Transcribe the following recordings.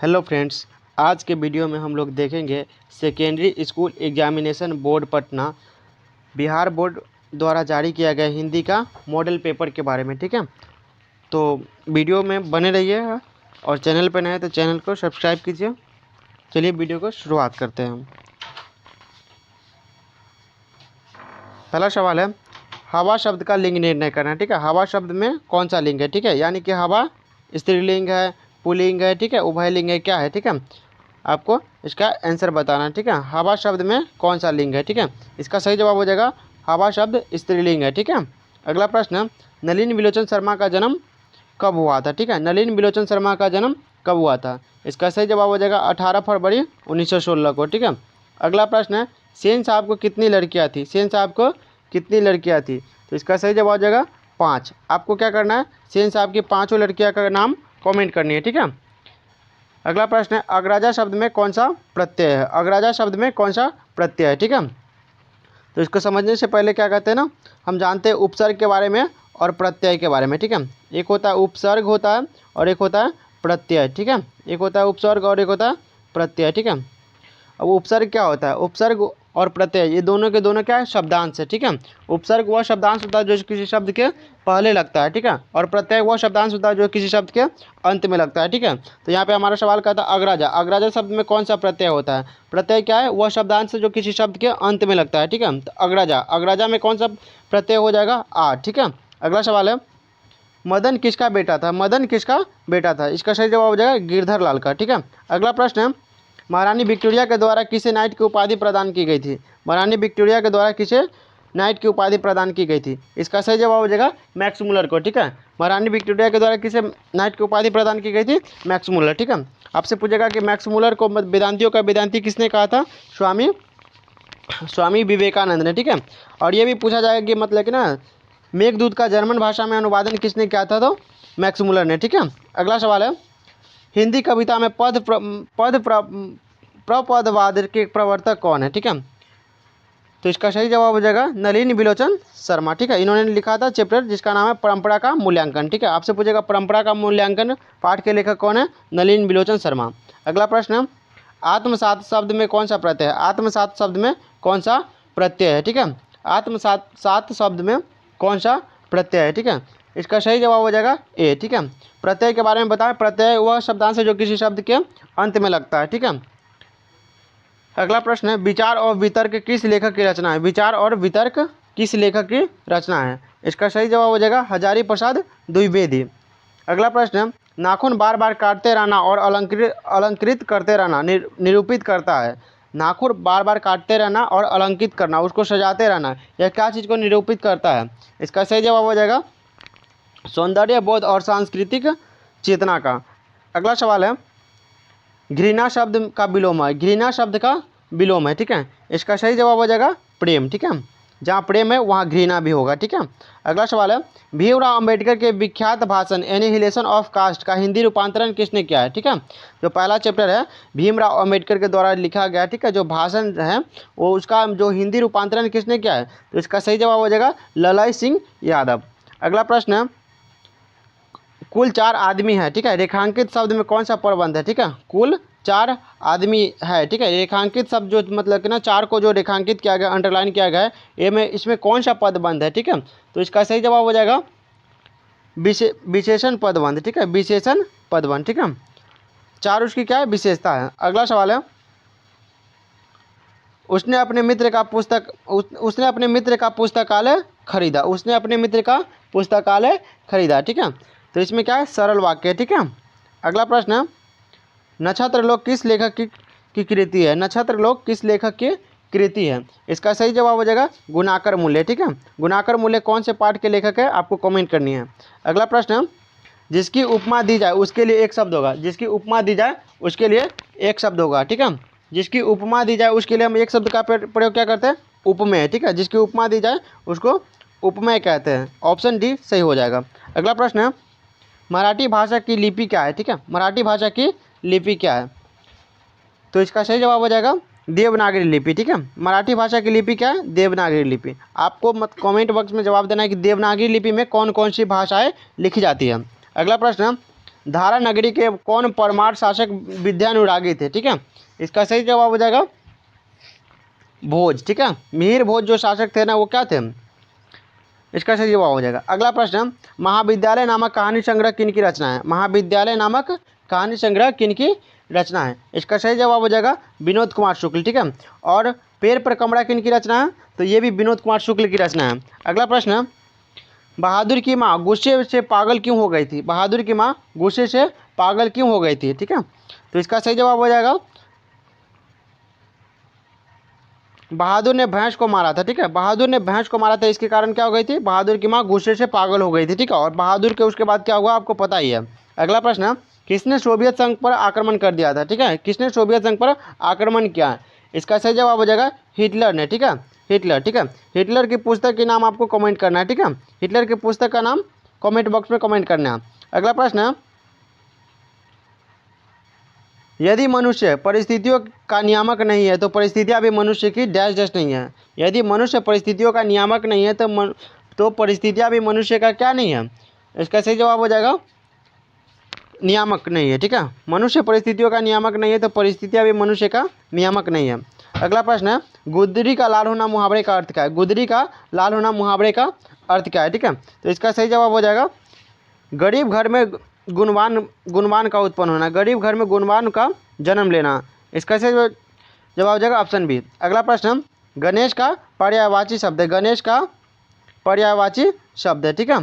Hello friends, आज के video में हम लोग देखेंगे secondary school examination board Patna Bihar board द्वारा जारी किया गया हिंदी का मॉडल पेपर के बारे में। ठीक है, तो वीडियो में बने रहिए और चैनल पर नए हैं तो चैनल को सब्सक्राइब कीजिए। चलिए वीडियो को शुरुआत करते हैं। पहला सवाल है, हवा शब्द का लिंग निर्णय करना। ठीक है, हवा शब्द में कौन सा लिंग है? ठीक है, यानी कि हवा स्त्रीलिंग है, पुल्लिंग है, ठीक है, उभयलिंग है, क्या है? ठीक है, आपको इसका आंसर बताना। ठीक है, हवा शब्द में कौन सा लिंग है? ठीक है, इसका सही जवाब हो जाएगा हवा शब्द स्त्रीलिंग है। ठीक है, अगला प्रश्न, नलिन विलोचन शर्मा का जन्म कब हुआ था? ठीक है, नलिन विलोचन शर्मा का जन्म कब हुआ था? इसका सही जवाब हो जाएगा 18 फरवरी 1916 को। ठीक है, अगला प्रश्न है, सेन साहब को कितनी लड़कियां थी? सेन साहब को कितनी लड़कियां थी? तो इसका सही जवाब हो जाएगा 5। आपको क्या करना है, सेन साहब की 5 लड़कियां का नाम कमेंट करनी है। ठीक है, अगला प्रश्न है, अग्रजा शब्द में कौन सा प्रत्यय है? अग्रजा शब्द में कौन सा प्रत्यय है? ठीक है, तो इसको समझने से पहले क्या कहते हैं ना, हम जानते हैं उपसर्ग के बारे में और प्रत्यय के बारे में। ठीक है, एक होता है उपसर्ग होता है और एक होता है प्रत्यय। ठीक है, एक होता है उपसर्ग और एक होता है प्रत्यय। ठीक है, अब उपसर्ग क्या होता है? उपसर्ग और प्रत्यय ये दोनों के दोनों क्या है? शब्दांश है। ठीक है, उपसर्ग वह शब्दांश होता है जो किसी शब्द के पहले लगता है। ठीक है, और प्रत्यय वह शब्दांश होता है जो किसी शब्द के अंत में लगता है। ठीक है, तो यहाँ पे हमारा सवाल कहता है अग्रजा। अग्रजा शब्द में कौन सा प्रत्यय होता है? प्रत्यय क्या है? वह शब्दांश जो किसी शब्द के अंत में लगता है। ठीक है, तो अग्रजा, अग्रजा में कौन सा प्रत्यय हो जाएगा? आ। ठीक है, अगला सवाल है, मदन किसका बेटा था? मदन किसका बेटा था? इसका सही जवाब हो जाएगा गिरधर लाल का। ठीक है, अगला प्रश्न है, महारानी विक्टोरिया के द्वारा किसे नाइट की उपाधि प्रदान की गई थी? महारानी विक्टोरिया के द्वारा किसे नाइट की उपाधि प्रदान की गई थी? इसका सही जवाब हो जाएगा मैक्स मुलर को। ठीक है, महारानी विक्टोरिया के द्वारा किसे नाइट की उपाधि प्रदान की गई थी? Max Muller. ठीक है, आपसे पूछेगा कि मैक्स मुलर को वेदांतियों का वेदांती किसने कहा था? स्वामी विवेकानंद ने। ठीक है, और ये भी पूछा जाएगा कि मतलब कि ना मेघदूत का जर्मन भाषा में अनुवादन किसने किया था? तो मैक्स मुलर ने। ठीक है, अगला सवाल है, हिंदी कविता में प्रपदवाद के प्रवर्तक कौन है? ठीक है, तो इसका सही जवाब हो जाएगा नलिन विलोचन शर्मा। ठीक है, इन्होंने लिखा था चैप्टर जिसका नाम है परंपरा का मूल्यांकन। ठीक है, आपसे पूछेगा परंपरा का मूल्यांकन पाठ के लेखक कौन है? नलिन विलोचन शर्मा। अगला प्रश्न, आत्मसात शब्द में कौन सा प्रत्यय है? आत्मसात शब्द में कौन सा प्रत्यय है? ठीक है, आत्मसात शब्द में कौन सा प्रत्यय है? ठीक है, इसका सही जवाब हो जाएगा ए। ठीक है, प्रत्यय के बारे में बताएं। प्रत्यय वह शब्दांश है जो किसी शब्द के अंत में लगता है। ठीक है, अगला प्रश्न है, विचार और वितर्क किस लेखक की रचना है? विचार और वितर्क किस लेखक की रचना है? इसका सही जवाब हो जाएगा हजारी प्रसाद द्विवेदी। अगला प्रश्न है, नाखून बार बार काटते रहना और अलंकृत करते रहना निरूपित करता है। नाखून बार बार काटते रहना और अलंकृत करना, उसको सजाते रहना, यह क्या चीज़ को निरूपित करता है? इसका सही जवाब हो जाएगा सौंदर्य बोध और सांस्कृतिक चेतना का। अगला सवाल है, घृणा शब्द का विलोम है। घृणा शब्द का विलोम है। ठीक है, इसका सही जवाब हो जाएगा प्रेम। ठीक है, जहाँ प्रेम है वहाँ घृणा भी होगा। ठीक है, अगला सवाल है, भीमराव अंबेडकर के विख्यात भाषण एनिहिलेशन ऑफ कास्ट का हिंदी रूपांतरण किसने किया है? ठीक है, जो पहला चैप्टर है भीमराव अंबेडकर के द्वारा लिखा गया, ठीक है, जो भाषण है वो उसका जो हिंदी रूपांतरण किसने किया है? तो इसका सही जवाब हो जाएगा ललय सिंह यादव। अगला प्रश्न है, कुल 4 आदमी है। ठीक है, रेखांकित शब्द में कौन सा पदबंध है? ठीक है, कुल 4 आदमी है। ठीक है, रेखांकित शब्द जो मतलब कि ना 4 को जो रेखांकित किया गया, अंडरलाइन किया गया है, ये में इसमें कौन सा पदबंध है? ठीक है, तो इसका सही जवाब हो जाएगा विशेषण पदबंध। ठीक है, विशेषण पदबंध। ठीक है, 4 उसकी क्या है? विशेषता है। अगला सवाल है, उसने अपने मित्र का पुस्तकालय खरीदा। उसने अपने मित्र का पुस्तकालय खरीदा। ठीक है, तो इसमें क्या है? सरल वाक्य है। ठीक है, अगला प्रश्न है, नक्षत्रलोक किस लेखक की कृति है? नक्षत्रलोक किस लेखक की कृति है? इसका सही जवाब हो जाएगा गुणाकर मूल्य। ठीक है, गुणाकर मूल्य कौन से पाठ के लेखक है? आपको कमेंट करनी है। अगला प्रश्न है, जिसकी उपमा दी जाए उसके लिए एक शब्द होगा। जिसकी उपमा दी जाए उसके लिए एक शब्द होगा। ठीक है, जिसकी उपमा दी जाए उसके लिए हम एक शब्द का प्रयोग क्या करते हैं? उपमेय। ठीक है, जिसकी उपमा दी जाए उसको उपमेय कहते हैं। ऑप्शन डी सही हो जाएगा। अगला प्रश्न है, मराठी भाषा की लिपि क्या है? ठीक है, मराठी भाषा की लिपि क्या है? तो इसका सही जवाब हो जाएगा देवनागरी लिपि। ठीक है, मराठी भाषा की लिपि क्या है? देवनागरी लिपि। आपको कमेंट बॉक्स में जवाब देना है कि देवनागरी लिपि में कौन कौन सी भाषाएं लिखी जाती है। अगला प्रश्न, धारा नगरी के कौन परमार शासक विद्यानुरागी थे? ठीक है, इसका सही जवाब हो जाएगा भोज। ठीक है, मिहिर भोज जो शासक थे ना वो क्या थे? इसका सही जवाब हो जाएगा। अगला प्रश्न, महाविद्यालय नामक कहानी संग्रह किन की रचना है? महाविद्यालय नामक कहानी संग्रह किन की रचना है? इसका सही जवाब हो जाएगा विनोद कुमार शुक्ल। ठीक है, और पेड़ पर कमरा किन की रचना है? तो ये भी विनोद कुमार शुक्ल की रचना है। अगला प्रश्न, बहादुर की माँ गुस्से से पागल क्यों हो गई थी? बहादुर की माँ गुस्से से पागल क्यों हो गई थी? ठीक है, तो इसका सही जवाब हो जाएगा बहादुर ने भैंस को मारा था। ठीक है, बहादुर ने भैंस को मारा था, इसके कारण क्या हो गई थी? बहादुर की माँ गुस्से से पागल हो गई थी। ठीक है, और बहादुर के उसके बाद क्या हुआ आपको पता ही है। अगला प्रश्न, किसने सोवियत संघ पर आक्रमण कर दिया था? ठीक है, किसने सोवियत संघ पर आक्रमण किया? इसका सही जवाब हो जाएगा हिटलर ने। ठीक है, हिटलर। ठीक है, हिटलर की पुस्तक के नाम आपको कमेंट करना है। ठीक है, हिटलर की पुस्तक का नाम कमेंट बॉक्स में कमेंट करना है। अगला प्रश्न, यदि मनुष्य परिस्थितियों का नियामक नहीं है तो परिस्थितियां भी मनुष्य की डैश डैश नहीं है। यदि मनुष्य परिस्थितियों का नियामक नहीं है तो परिस्थितियां भी मनुष्य का क्या नहीं है? इसका सही जवाब हो जाएगा नियामक नहीं है। ठीक है, मनुष्य परिस्थितियों का नियामक नहीं है तो परिस्थितियां भी मनुष्य का नियामक नहीं है। अगला प्रश्न है, गुदरी का लाल होना मुहावरे का अर्थ क्या है? गुदरी का लाल होना मुहावरे का अर्थ क्या है? ठीक है, तो इसका सही जवाब हो जाएगा गरीब घर में गुणवान गुणवान का उत्पन्न होना, गरीब घर में गुणवान का जन्म लेना। इसका सही जवाब हो जाएगा ऑप्शन बी। अगला प्रश्न, गणेश का पर्यायवाची शब्द है। गणेश का पर्यायवाची शब्द है। ठीक है,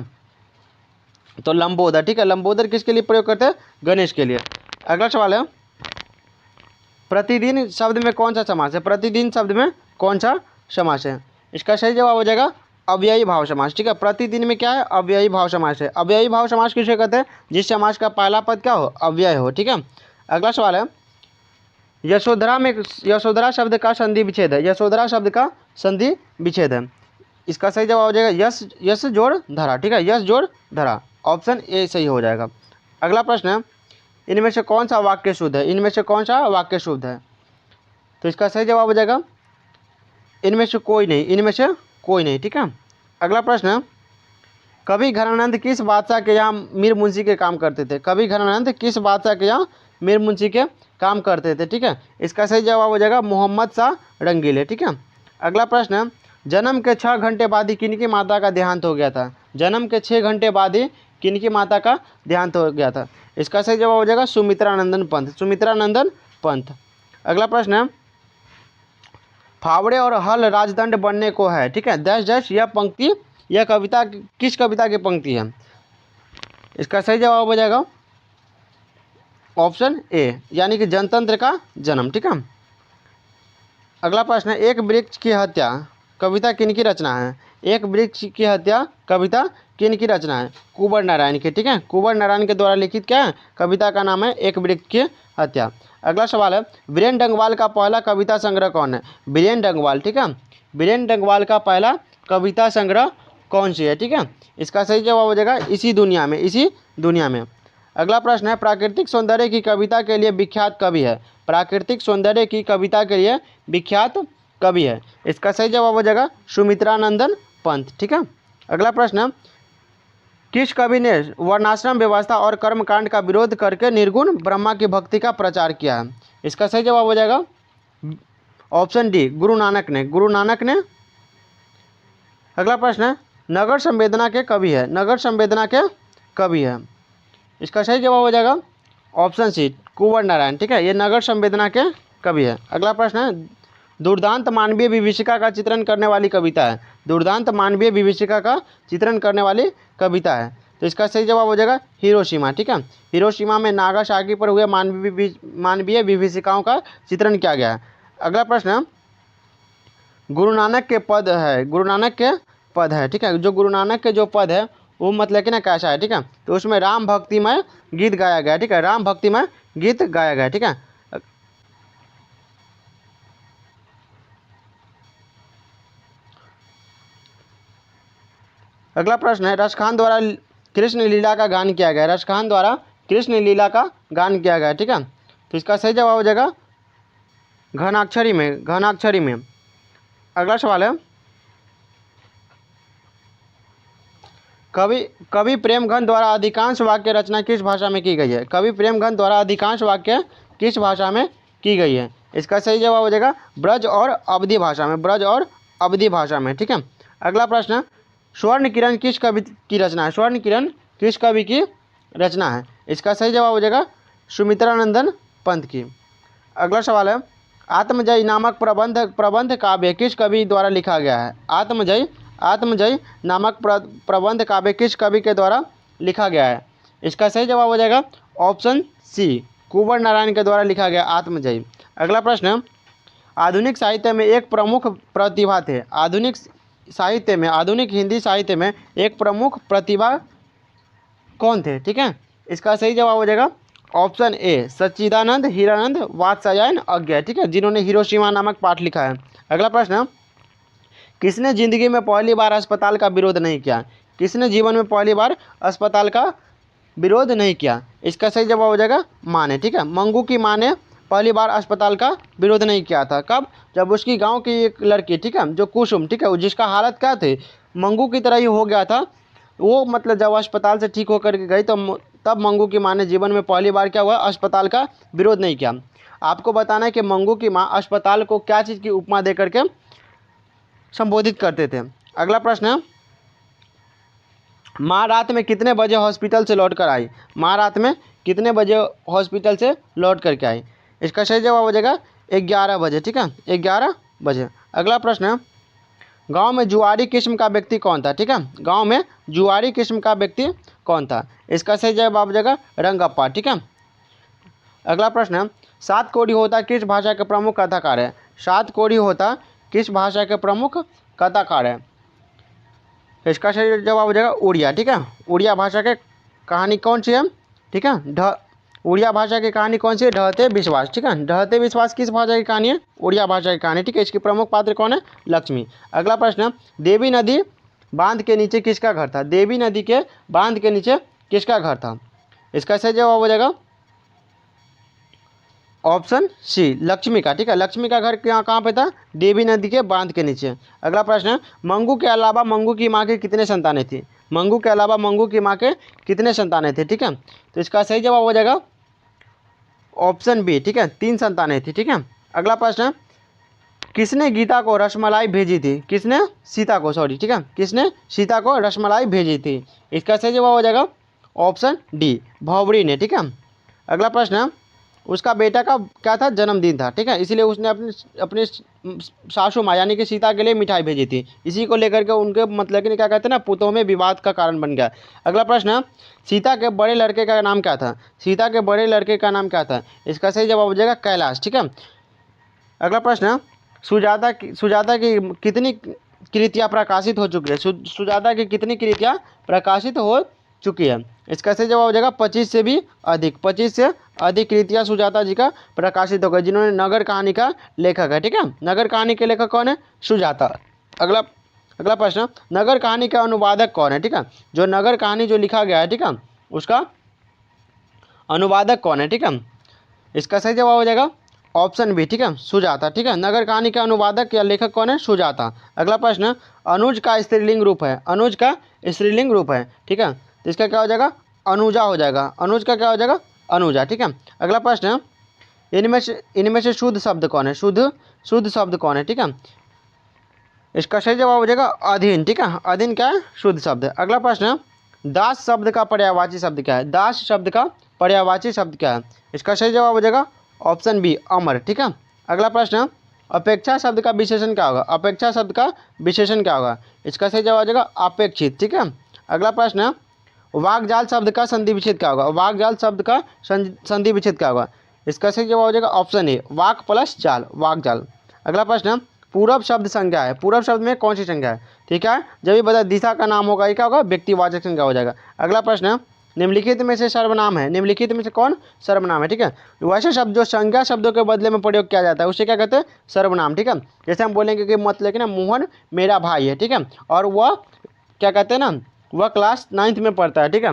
तो लंबोदर। ठीक है, लंबोदर किसके लिए प्रयोग करते हैं? गणेश के लिए। अगला सवाल है, प्रतिदिन शब्द में कौन सा समास है? प्रतिदिन शब्द में कौन सा समास है? इसका सही जवाब हो जाएगा अव्ययी भाव समास। ठीक है, प्रतिदिन में क्या है? अव्ययी भाव समास है। अव्ययी भाव समास किसे कहते हैं? जिस समास का पहला पद क्या हो? अव्यय हो। ठीक है, अगला सवाल है, यशोधरा में यशोधरा शब्द का संधि विच्छेद है। यशोधरा शब्द का संधि विच्छेद है। इसका सही जवाब हो जाएगा यश यश जोड़ धरा। ठीक है, यश जोड़ धरा, ऑप्शन ए सही हो जाएगा। अगला प्रश्न है, इनमें से कौन सा वाक्य शुद्ध है? इनमें से कौन सा वाक्य शुद्ध है? तो इसका सही जवाब हो जाएगा इनमें से कोई नहीं, इनमें से कोई नहीं। ठीक है, अगला प्रश्न है, कवि घनानंद किस बादशाह के यहाँ मीर मुंशी के काम करते थे? कवि घनानंद किस बादशाह के यहाँ मीर मुंशी के काम करते थे? ठीक है, इसका सही जवाब हो जाएगा मोहम्मद शाह रंगीले। ठीक है, अगला प्रश्न है, जन्म के 6 घंटे बाद ही किनकी माता का देहांत हो गया था? जन्म के 6 घंटे बाद ही किनकी माता का देहांत हो गया था? इसका सही जवाब हो जाएगा सुमित्रा नंदन पंत। सुमित्रा नंदन पंत। अगला प्रश्न है, फावड़े और हल राजदंड बनने को है। ठीक है, डैश डैश यह पंक्ति, यह कविता किस कविता की पंक्ति है? इसका सही जवाब हो जाएगा ऑप्शन ए, यानी कि जनतंत्र का जन्म। ठीक है, अगला प्रश्न है, एक वृक्ष की हत्या कविता किनकी रचना है? एक वृक्ष की हत्या कविता किनकी रचना है? कुंवर नारायण की। ठीक है, कुंवर नारायण के द्वारा लिखित क्या है? कविता का नाम है एक वृक्ष की हत्या। अगला सवाल है, बीरेन डंगवाल का पहला कविता संग्रह कौन है? बीरेन डंगवाल। ठीक है, बीरेन डंगवाल का पहला कविता संग्रह कौन सी है? ठीक है, इसका सही जवाब हो जाएगा इसी दुनिया में, इसी दुनिया में। अगला प्रश्न है, प्राकृतिक सौंदर्य की कविता के लिए विख्यात कवि है? प्राकृतिक सौंदर्य की कविता के लिए विख्यात कवि है? इसका सही जवाब हो जाएगा सुमित्रा नंदन पंत। ठीक है, अगला प्रश्न, किस कवि ने वर्णाश्रम व्यवस्था और कर्मकांड का विरोध करके निर्गुण ब्रह्मा की भक्ति का प्रचार किया है? इसका सही जवाब हो जाएगा ऑप्शन डी, गुरु नानक ने। गुरु नानक ने। अगला प्रश्न है, नगर संवेदना के कवि है? नगर संवेदना के कवि है? इसका सही जवाब हो जाएगा ऑप्शन सी, कुंवर नारायण। ठीक है, ये नगर संवेदना के कवि है। अगला प्रश्न है, दुर्दांत मानवीय विभीषिका का चित्रण करने वाली कविता है? दुर्दांत मानवीय विभीषिका का चित्रण करने वाली कविता है? तो इसका सही जवाब हो जाएगा हिरोशिमा। ठीक है, हिरोशिमा में नागासाकी पर हुए मानवीय विभीषिकाओं का चित्रण किया गया है। अगला प्रश्न है, गुरु नानक के पद है, गुरु नानक के पद है। ठीक है, जो गुरु नानक के जो पद है वो मतलब कि ना कैसा है? ठीक है, तो उसमें राम भक्तिमय गीत गाया गया है। ठीक है, राम भक्तिमय गीत गाया गया है। ठीक है, अगला प्रश्न है, रसखान द्वारा कृष्ण लीला का गान किया गया है? रसखान द्वारा कृष्ण लीला का गान किया गया है। ठीक है, तो इसका सही जवाब हो जाएगा घनाक्षरी में, घनाक्षरी में। अगला सवाल है, कवि कवि प्रेमगंध द्वारा अधिकांश वाक्य रचना किस भाषा में की गई है? कवि प्रेमगंध द्वारा अधिकांश वाक्य किस भाषा में की गई है? इसका सही जवाब हो जाएगा ब्रज और अवधी भाषा में, ब्रज और अवधी भाषा में। ठीक है। अगला प्रश्न, स्वर्ण किरण किस कवि की रचना है? स्वर्ण किरण किस कवि की रचना है? इसका सही जवाब हो जाएगा सुमित्रानंदन पंत की। अगला सवाल है, आत्मजयी नामक प्रबंध काव्य किस कवि द्वारा लिखा गया है? आत्मजयी नामक प्रबंध काव्य किस कवि के द्वारा लिखा गया है? इसका सही जवाब हो जाएगा ऑप्शन सी, कुंवर नारायण के द्वारा लिखा गया आत्मजयी। अगला प्रश्न, आधुनिक साहित्य में एक प्रमुख प्रतिभा थे। आधुनिक हिंदी साहित्य में एक प्रमुख प्रतिभा कौन थे? ठीक है। इसका सही जवाब हो जाएगा ऑप्शन ए, सच्चिदानंद हीरानंद वात्स्यायन अज्ञा। ठीक है, जिन्होंने हिरोशिमा नामक पाठ लिखा है। अगला प्रश्न, किसने जिंदगी में पहली बार अस्पताल का विरोध नहीं किया? किसने जीवन में पहली बार अस्पताल का विरोध नहीं किया? इसका सही जवाब हो जाएगा माँ ने। ठीक है, मंगू की माँ ने पहली बार अस्पताल का विरोध नहीं किया था। कब? जब उसकी गांव की एक लड़की, ठीक है, जो कुसुम, ठीक है, जिसका हालत क्या थे, मंगू की तरह ही हो गया था, वो मतलब जब अस्पताल से ठीक होकर के गई तो तब मंगू की माँ ने जीवन में पहली बार क्या हुआ, अस्पताल का विरोध नहीं किया। आपको बताना है कि मंगू की माँ अस्पताल को क्या चीज़ की उपमा दे करके संबोधित करते थे। अगला प्रश्न है, माँ रात में कितने बजे हॉस्पिटल से लौट कर आई? माँ रात में कितने बजे हॉस्पिटल से लौट करके आई? इसका सही जवाब हो जाएगा 11 बजे। ठीक है, 11 बजे। अगला प्रश्न है, गांव में जुआरी किस्म का व्यक्ति कौन था? ठीक है, गांव में जुआरी किस्म का व्यक्ति कौन था? इसका सही जवाब हो जाएगा रंगप्पा। ठीक है। अगला प्रश्न है, सात कोड़ी होता किस भाषा के प्रमुख कथाकार है? सात कोड़ी होता किस भाषा के प्रमुख कथाकार है? इसका सही जवाब हो जाएगा उड़िया। ठीक है, उड़िया भाषा के कहानी कौन सी है? ठीक है, उड़िया भाषा की कहानी कौन सी है? ढहते विश्वास। ठीक है, ढहते विश्वास किस भाषा की कहानी है? उड़िया भाषा की कहानी। ठीक है, इसकी प्रमुख पात्र कौन है? लक्ष्मी। अगला प्रश्न, देवी नदी बांध के नीचे किसका घर था? देवी नदी के बांध के नीचे किसका घर था? इसका सही जवाब हो जाएगा ऑप्शन सी, लक्ष्मी का। ठीक है, लक्ष्मी का घर कहाँ पे था? देवी नदी के बांध के नीचे। अगला प्रश्न है, मंगू के अलावा मंगू की माँ के कितने संतानें थी? मंगू के अलावा मंगू की माँ के कितने संतानें थे? ठीक है, तो इसका सही जवाब हो जाएगा ऑप्शन बी। ठीक है, 3 संतानें थी। ठीक है। अगला प्रश्न है, किसने गीता को रसमलाई भेजी थी? किसने सीता को, सॉरी, ठीक है, किसने सीता को रसमलाई भेजी थी? इसका सही जवाब हो जाएगा ऑप्शन डी, भौवरी ने। ठीक है। अगला प्रश्न है, उसका बेटा का क्या था? जन्मदिन था। ठीक है, इसीलिए उसने अपनी सासू माँ यानी कि सीता के लिए मिठाई भेजी थी। इसी को लेकर के उनके मतलब कि क्या कहते हैं ना, पुतों में विवाद का कारण बन गया। अगला प्रश्न, सीता के बड़े लड़के का नाम क्या था? सीता के बड़े लड़के का नाम क्या था? इसका सही जवाब हो जाएगा कैलाश। ठीक है। अगला प्रश्न, सुजाता की कितनी कृतियाँ प्रकाशित हो चुकी है? सुजाता की कितनी कृतियाँ प्रकाशित हो चुकी है? इसका सही जवाब हो जाएगा 25 से भी अधिक। 25 से अधिक कृतियाँ सुजाता जी का प्रकाशित हो गई, जिन्होंने नगर कहानी का लेखक है। ठीक है, नगर कहानी के लेखक कौन है? सुजाता। अगला प्रश्न, नगर कहानी का अनुवादक कौन है? ठीक है, जो नगर कहानी जो लिखा गया है, ठीक है, उसका अनुवादक कौन है? ठीक है, इसका सही जवाब हो जाएगा ऑप्शन बी। ठीक है, सुजाता। ठीक है, नगर कहानी का अनुवादक या लेखक कौन है? सुजाता। अगला प्रश्न, अनुज का स्त्रीलिंग रूप है? अनुज का स्त्रीलिंग रूप है। ठीक है, तो इसका क्या हो जाएगा? अनुजा हो जाएगा। अनुज का क्या हो जाएगा? अनुजा। ठीक है। अगला प्रश्न, इनमें से शुद्ध शब्द कौन है? शुद्ध शब्द कौन है? ठीक है, इसका सही जवाब हो जाएगा अधीन। ठीक है, अधीन क्या है? शुद्ध शब्द। अगला प्रश्न, दास शब्द का पर्यायवाची शब्द क्या है? दास शब्द का पर्यायवाची शब्द क्या है? इसका सही जवाब हो जाएगा ऑप्शन बी, अमर। ठीक है। अगला प्रश्न, अपेक्षा शब्द का विशेषण क्या होगा? अपेक्षा शब्द का विशेषण क्या होगा? इसका सही जवाब हो जाएगा अपेक्षित। ठीक है। अगला प्रश्न, वाकजाल शब्द का संधि विच्छेद क्या होगा? वाकजाल शब्द का संधि विच्छेद क्या होगा? इसका सही जवाब हो जाएगा ऑप्शन ए, वाक प्लस जाल, वाकजाल। अगला प्रश्न, पूरब शब्द संज्ञा है? पूरब शब्द में कौन सी संज्ञा है? ठीक है, जब भी बता दिशा का नाम होगा, ये क्या होगा? व्यक्तिवाचक संज्ञा हो जाएगा। अगला प्रश्न, निम्नलिखित में से सर्वनाम है? निम्नलिखित में से कौन सर्वनाम है? ठीक है, वैसे शब्द जो संज्ञा शब्दों के बदले में प्रयोग किया जाता है उसे क्या कहते हैं? सर्वनाम। ठीक है, जैसे हम बोलेंगे कि मतलब कि ना मोहन मेरा भाई है। ठीक है, और वह क्या कहते हैं ना, वह क्लास 9th में पढ़ता है। ठीक है,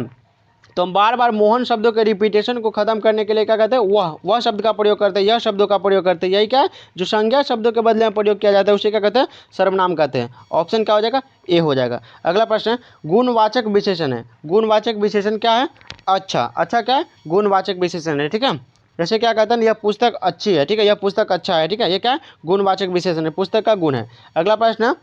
तो हम बार बार मोहन शब्दों के रिपीटेशन को खत्म करने के लिए क्या कहते हैं, वह शब्द का प्रयोग करते हैं, यह शब्दों का प्रयोग करते हैं। यही क्या है, जो संज्ञा शब्दों के बदले में प्रयोग किया जाता है उसे क्या कहते हैं, सर्वनाम कहते हैं। ऑप्शन क्या हो जाएगा, ए हो जाएगा। अगला प्रश्न है, गुणवाचक विशेषण है। गुणवाचक विशेषण क्या है, अच्छा क्या है, गुणवाचक विशेषण है। ठीक है, जैसे क्या कहते हैं, यह पुस्तक अच्छी है। ठीक है, यह पुस्तक अच्छा है। ठीक है, ये क्या है, गुणवाचक विशेषण है, पुस्तक का गुण है। अगला प्रश्न है,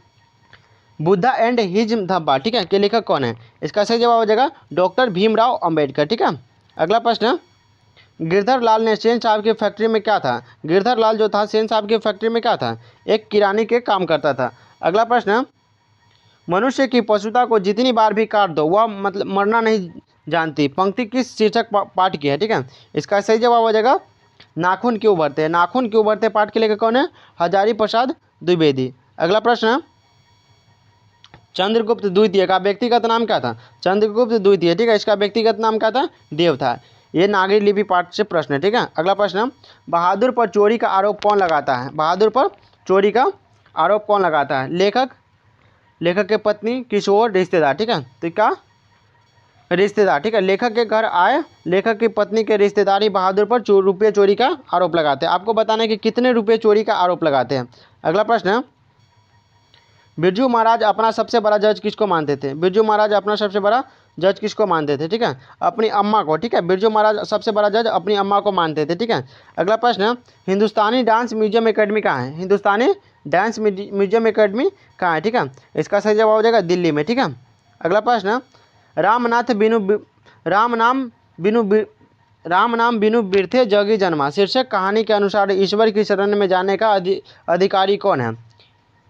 बुद्धा एंड हिज धब्बा, ठीक है, के लेखक कौन है। इसका सही जवाब हो जाएगा डॉक्टर भीमराव अंबेडकर। ठीक है, अगला प्रश्न है, गिरधर लाल ने सेन साहब की फैक्ट्री में क्या था। गिरधर लाल जो था सेन साहब की फैक्ट्री में क्या था, एक किरानी के काम करता था। अगला प्रश्न है, मनुष्य की पशुता को जितनी बार भी काट दो वह मतलब मरना नहीं जानती, पंक्ति किस शीर्षक पाठ की है। ठीक है, इसका सही जवाब हो जाएगा नाखून क्यों उभरते हैं। नाखून क्यों उभरते पाठ के लेखक कौन है, हजारी प्रसाद द्विवेदी। अगला प्रश्न है, चंद्रगुप्त द्वितीय का व्यक्तिगत नाम क्या था। चंद्रगुप्त द्वितीय, ठीक है, इसका व्यक्तिगत नाम क्या था, देव था। ये नागरी लिपि पाठ से प्रश्न है। ठीक है, अगला प्रश्न है, बहादुर पर चोरी का आरोप कौन लगाता है। बहादुर पर चोरी का आरोप कौन लगाता है, लेखक के पत्नी, किशोर, रिश्तेदार। ठीक है, तो क्या रिश्तेदार। ठीक है, लेखक के घर आए लेखक की पत्नी के रिश्तेदार ही बहादुर पर रुपये चोरी का आरोप लगाते हैं। आपको बताना है कि कितने रुपये चोरी का आरोप लगाते हैं। अगला प्रश्न है, बिरजू महाराज अपना सबसे बड़ा जज किसको मानते थे। बिरजू महाराज अपना सबसे बड़ा जज किसको मानते थे, ठीक है, अपनी अम्मा को। ठीक है, बिरजू महाराज सबसे बड़ा जज अपनी अम्मा को मानते थे। ठीक है, अगला प्रश्न है, हिंदुस्तानी डांस म्यूजियम एकेडमी कहाँ है। हिंदुस्तानी डांस म्यूजियम एकेडमी कहाँ है। ठीक है, इसका सही जवाब हो जाएगा दिल्ली में। ठीक है, अगला प्रश्न है, रामनाथ बिनु राम नाम बिनु बिरथे जगी जन्मा शीर्षक कहानी के अनुसार ईश्वर की शरण में जाने का अधिकारी कौन है।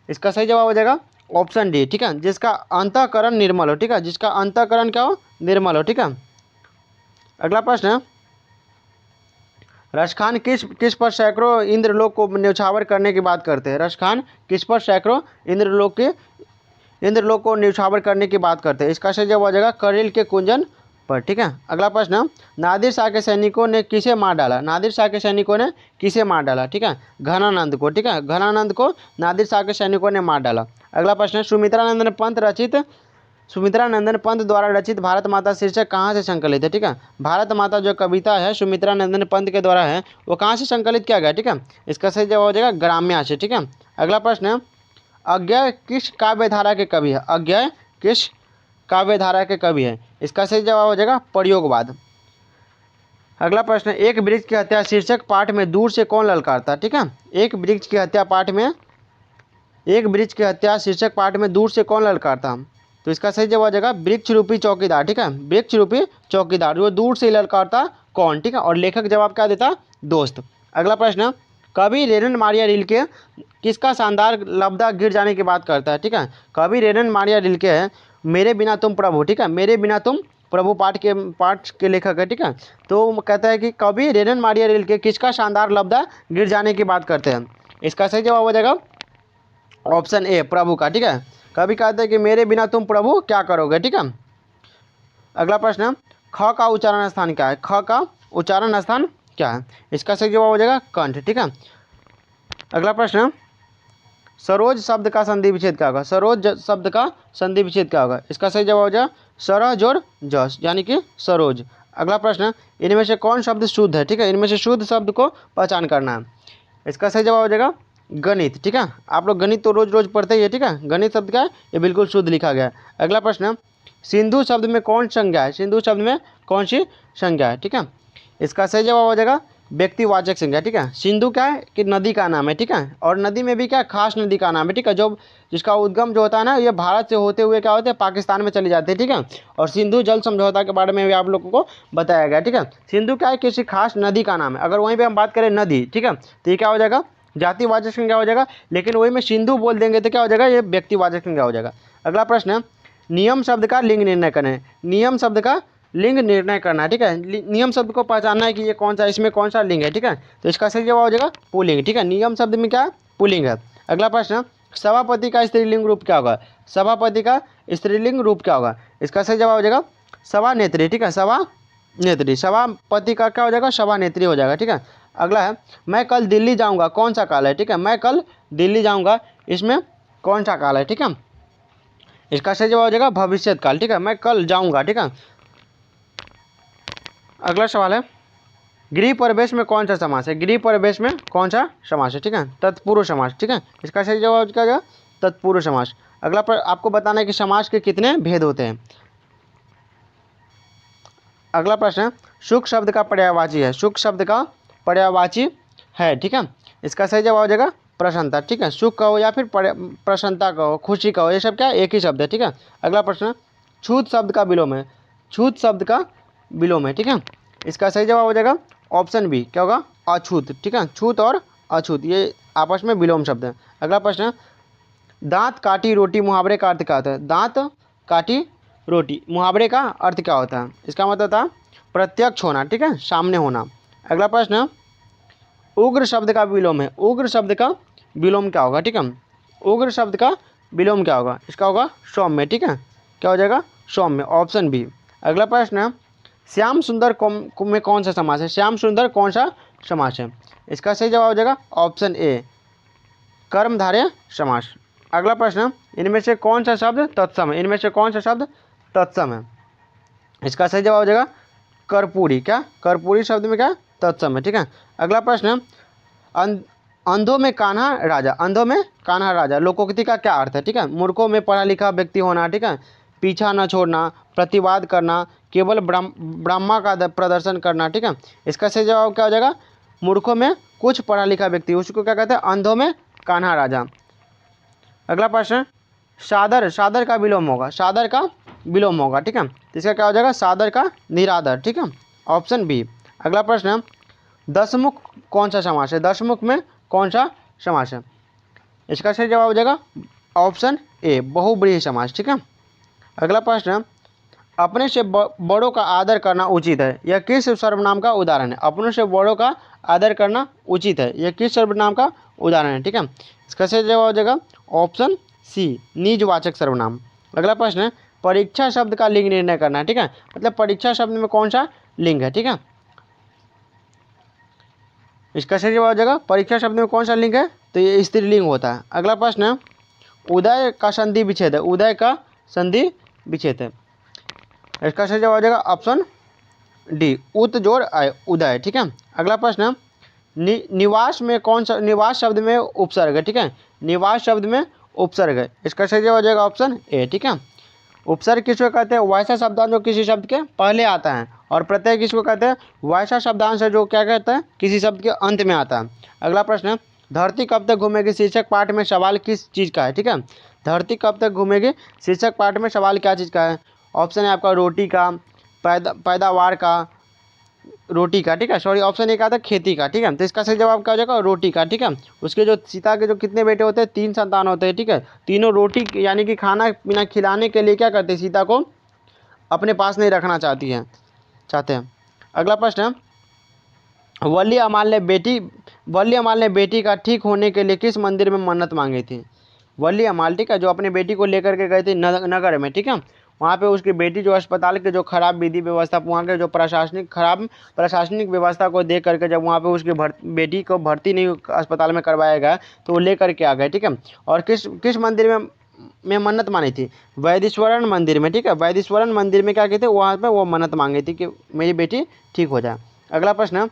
इसका सही जवाब हो जाएगा ऑप्शन डी। ठीक है, जिसका अंतःकरण निर्मल हो। ठीक है, जिसका अंतःकरण क्या हो, निर्मल हो। ठीक है, अगला प्रश्न है, रसखान किस पर सैकड़ों इंद्रलोक को न्यौछावर करने की बात करते हैं। रसखान किस पर सैकड़ों इंद्रलोक को न्यौछावर करने की बात करते हैं। इसका सही जवाब हो जाएगा करेल के कुंजन पर। ठीक है, अगला प्रश्न, नादिर शाह के सैनिकों ने किसे मार डाला। नादिर शाह के सैनिकों ने किसे मार डाला। ठीक है, घनानंद को। ठीक है, घनानंद को नादिर शाह के सैनिकों ने मार डाला। अगला प्रश्न, सुमित्रा नंदन पंत द्वारा रचित भारत माता शीर्षक कहाँ से संकलित है। ठीक है, भारत माता जो कविता है सुमित्रा नंदन पंत के द्वारा है वो कहाँ से संकलित किया गया। ठीक है, इसका सही जवाब हो जाएगा ग्राम्या से। ठीक है, अगला प्रश्न, अज्ञेय किस काव्य धारा के कवि है। अज्ञेय किस काव्य धारा के कवि है। इसका सही जवाब हो जाएगा प्रयोगवाद। अगला प्रश्न, एक वृक्ष की हत्या शीर्षक पाठ में दूर से कौन ललकारता। ठीक है, एक वृक्ष की हत्या शीर्षक पाठ में दूर से कौन ललकारता। तो इसका सही जवाब हो जाएगा वृक्ष रूपी चौकीदार। ठीक है, वृक्ष रूपी चौकीदार, वो दूर से ललकारता कौन। ठीक है, और लेखक जवाब क्या देता, दोस्त। अगला प्रश्न, कवि रेनन मारिया रिल्के किसका शानदार लब्धा गिर जाने की बात करता है। ठीक है, कवि रेनन मारिया रिल्के है मेरे बिना तुम प्रभु। ठीक है, मेरे बिना तुम प्रभु पाठ के लेखक है। ठीक है, तो कहता है कि कवि रेनन मारिया रिल्के किसका शानदार लब्धा गिर जाने की बात करते हैं। इसका सही जवाब हो जाएगा ऑप्शन ए, प्रभु का। ठीक है, कवि कहते हैं कि मेरे बिना तुम प्रभु क्या करोगे। ठीक है, अगला प्रश्न, ख का उच्चारण स्थान क्या है। ख का उच्चारण स्थान क्या है। इसका सही जवाब हो जाएगा कंठ। ठीक है, अगला प्रश्न, सरोज शब्द का संधि विच्छेद क्या होगा। सरोज शब्द का संधि विच्छेद क्या होगा। इसका सही जवाब हो जाएगा सरह जोड़ जस, यानी कि सरोज। अगला प्रश्न, इनमें से कौन शब्द शुद्ध है। ठीक है, इनमें से शुद्ध शब्द को पहचान करना है। इसका सही जवाब हो जाएगा गणित। ठीक है, आप लोग गणित तो रोज रोज पढ़ते ही है। ठीक है, गणित शब्द क्या है, ये बिल्कुल शुद्ध लिखा गया है। अगला प्रश्न, सिंधु शब्द में कौन संज्ञा है। सिंधु शब्द में कौन सी संज्ञा है। ठीक है, इसका सही जवाब हो जाएगा व्यक्तिवाचक संज्ञा। ठीक है, सिंधु क्या है कि नदी का नाम है। ठीक है, और नदी में भी क्या खास नदी का नाम है। ठीक है, जो जिसका उद्गम जो होता है ना ये भारत से होते हुए क्या होते हैं पाकिस्तान में चले जाते हैं। ठीक है, और सिंधु जल समझौता के बारे में भी आप लोगों को बताया गया। ठीक है, सिंधु क्या है किसी खास नदी का नाम है। अगर वहीं पर हम बात करें नदी, ठीक है, तो ये क्या हो जाएगा जातिवाचक संज्ञा हो जाएगा। लेकिन वही में सिंधु बोल देंगे तो क्या हो जाएगा, ये व्यक्तिवाचक संज्ञा हो जाएगा। अगला प्रश्न, नियम शब्द का लिंग निर्णय करें। नियम शब्द का लिंग निर्णय करना है। ठीक है, नियम शब्द को पहचानना है कि ये कौन सा इसमें कौन सा लिंग है। ठीक है, तो इसका सही जवाब हो जाएगा पुल्लिंग। ठीक है, नियम शब्द में क्या पुल्लिंग है। अगला प्रश्न, सभापति का स्त्रीलिंग रूप क्या होगा। सभापति का स्त्रीलिंग रूप क्या होगा। इसका सही जवाब हो जाएगा सभानेत्री। ठीक है, सभानेत्री। सभापति का क्या हो जाएगा, सभानेत्री हो जाएगा। ठीक है, अगला है, मैं कल दिल्ली जाऊंगा कौन सा काल है। ठीक है, मैं कल दिल्ली जाऊंगा इसमें कौन सा काल है। ठीक है, इसका सही जवाब हो जाएगा भविष्यत काल। ठीक है, मैं कल जाऊंगा। ठीक है, अगला सवाल है, गृह प्रवेश में कौन सा समास है? गृह प्रवेश में कौन सा समास है? ठीक है, तत्पुरुष समास। ठीक है, इसका सही जवाब क्या होगा? तत्पुरुष समास। आपको बताना है कि समास के कितने भेद होते हैं। अगला प्रश्न है, सुख शब्द का पर्यायवाची है। सुख शब्द का पर्यायवाची है। ठीक है, इसका सही जवाब हो जाएगा प्रसन्नता। ठीक है, सुख का हो या फिर प्रसन्नता का हो, खुशी का हो, ये सब क्या एक ही शब्द है। ठीक है, अगला प्रश्न, छूत शब्द का विलोम है। छूत शब्द का विलोम है। ठीक है, इसका सही जवाब हो जाएगा ऑप्शन बी, क्या होगा? अछूत। ठीक है, छूत और अछूत ये आपस में विलोम शब्द है। अगला प्रश्न, दांत काटी रोटी मुहावरे का अर्थ क्या होता है? दांत काटी रोटी मुहावरे का अर्थ क्या होता है? इसका मतलब था प्रत्यक्ष होना। ठीक है, सामने होना। अगला प्रश्न, उग्र शब्द का विलोम है। उग्र शब्द का विलोम क्या होगा? ठीक है, उग्र शब्द का विलोम क्या होगा? इसका होगा सौम्य। ठीक है, क्या हो जाएगा? सौम्य, ऑप्शन बी। अगला प्रश्न, श्याम सुंदर में कौन सा समास है? श्याम सुंदर कौन सा समास है? इसका सही जवाब हो जाएगा ऑप्शन ए, कर्मधारय समास। अगला प्रश्न, इनमें से कौन सा शब्द तत्सम है? इनमें से कौन सा शब्द तत्सम है? इसका सही जवाब हो जाएगा कर्पूरी। क्या? कर्पूरी शब्द में क्या तत्सम है। ठीक है, अगला प्रश्न, अंधों में कान्हा राजा। अंधों में कान्हा राजा लोकोक्ति का क्या अर्थ है? ठीक है, मूर्खों में पढ़ा लिखा व्यक्ति होना। ठीक है, पीछा न छोड़ना, प्रतिवाद करना, केवल ब्रह्मा का प्रदर्शन करना। ठीक है, इसका सही जवाब क्या हो जाएगा? मूर्खों में कुछ पढ़ा लिखा व्यक्ति, उसको क्या कहते हैं? अंधों में कान्हा राजा। अगला प्रश्न, सादर। सादर का विलोम होगा। सादर का विलोम होगा। ठीक है, तो इसका क्या हो जाएगा? सादर का निरादर। ठीक है, ऑप्शन बी। अगला प्रश्न, दशमुख कौन सा समास है? दशमुख में कौन सा समास है? इसका सही जवाब हो जाएगा ऑप्शन ए, बहुब्रीहि समास। ठीक है, अगला प्रश्न, अपने से बड़ों का आदर करना उचित है, यह किस सर्वनाम का उदाहरण है? अपनों से बड़ों का आदर करना उचित है, यह किस सर्वनाम का उदाहरण है? ठीक है, इसका सही जवाब हो जाएगा ऑप्शन सी, निजवाचक सर्वनाम। अगला प्रश्न है, परीक्षा शब्द का लिंग निर्णय करना है। ठीक है, मतलब परीक्षा शब्द में कौन सा लिंग है? ठीक है, इसका सही जवाब हो जाएगा परीक्षा शब्द में कौन सा लिंग है? तो ये स्त्रीलिंग होता है। अगला प्रश्न है, उदय का संधि विच्छेद है। उदय का संधि विच्छेद है, इसका सही जवाब हो जाएगा ऑप्शन डी, उत जोड़ आय, उदय। ठीक है, अगला प्रश्न, निवास में कौन सा, निवास शब्द में उपसर्ग है। ठीक है, निवास शब्द में उपसर्ग है, इसका सही जवाब हो जाएगा ऑप्शन ए। ठीक है, उपसर्ग किसको कहते हैं? वैसा शब्दांश जो किसी शब्द के पहले आता है, और प्रत्यय किसको कहते हैं? वैसा शब्दांश है जो क्या कहता है? किसी शब्द के अंत में आता है। अगला प्रश्न, धरती कब तक घूमेगी शीर्षक पाठ में सवाल किस चीज़ का है? ठीक है, धरती कब तक घूमेगी शीर्षक पाठ में सवाल क्या चीज़ का है? ऑप्शन है आपका रोटी का, पैदावार का, रोटी का। ठीक है, सॉरी, ऑप्शन एक आता है खेती का। ठीक है, तो इसका सही जवाब क्या हो जाएगा? रोटी का। ठीक है, उसके जो सीता के जो कितने बेटे होते हैं? 3 संतान होते हैं। ठीक है, तीनों रोटी यानी कि खाना पीना खिलाने के लिए क्या करते हैं? सीता को अपने पास नहीं रखना चाहते हैं। अगला प्रश्न, वली अमाल ने बेटी का ठीक होने के लिए किस मंदिर में मन्नत मांगी थी? वली अमाल, ठीक है, जो अपनी बेटी को लेकर के गए थे नगर में। ठीक है, वहाँ पे उसकी बेटी जो अस्पताल के जो खराब विधि व्यवस्था, वहाँ के जो प्रशासनिक व्यवस्था को देख करके जब वहाँ पे उसकी बेटी को भर्ती नहीं अस्पताल में करवाया गया, तो वो लेकर के आ गए। ठीक है, और किस मंदिर में मन्नत मानी थी? वैदेश्वरन मंदिर में। ठीक है, वैदेश्वरन मंदिर में क्या कहते हैं? वहाँ पे वो मन्नत मांगी थी कि मेरी बेटी ठीक हो जाए। अगला प्रश्न,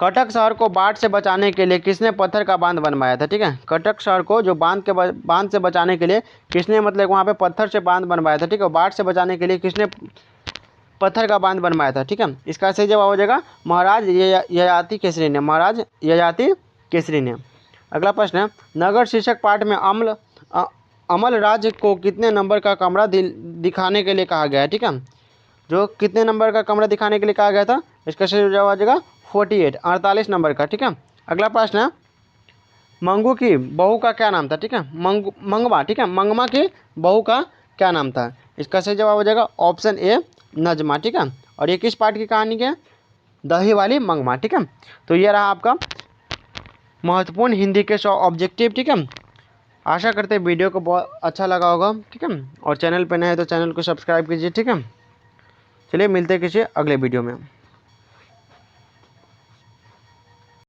कटक शहर को बाढ़ से बचाने के लिए किसने पत्थर का बांध बनवाया था? ठीक है, कटक शहर को जो बांध से बचाने के लिए किसने, मतलब वहाँ पे पत्थर से बांध बनवाया था। ठीक है, बाढ़ से बचाने के लिए किसने पत्थर का बांध बनवाया था? ठीक है, इसका सही जवाब हो जाएगा महाराज ययाति केसरी ने। महाराज ययाति केसरी ने। अगला प्रश्न है, नगर शीर्षक पाठ में अमल राज को कितने नंबर का कमरा दिखाने के लिए कहा गया है? ठीक है, जो कितने नंबर का कमरा दिखाने के लिए कहा गया था? इसका सही जवाब आ जाएगा 48 नंबर का। ठीक है, अगला प्रश्न है, मंगू की बहू का क्या नाम था? ठीक है, मंगमा। ठीक है, मंगमा की बहू का क्या नाम था? इसका सही जवाब हो जाएगा ऑप्शन ए, नजमा। ठीक है, और ये किस पाठ की कहानी के? दही वाली मंगमा। ठीक है, तो ये रहा आपका महत्वपूर्ण हिंदी के 100 ऑब्जेक्टिव। ठीक है, आशा करते हैं वीडियो को बहुत अच्छा लगा होगा। ठीक है, और चैनल पर नए हैं तो चैनल को सब्सक्राइब कीजिए। ठीक है, चलिए मिलते हैं किसी अगले वीडियो में।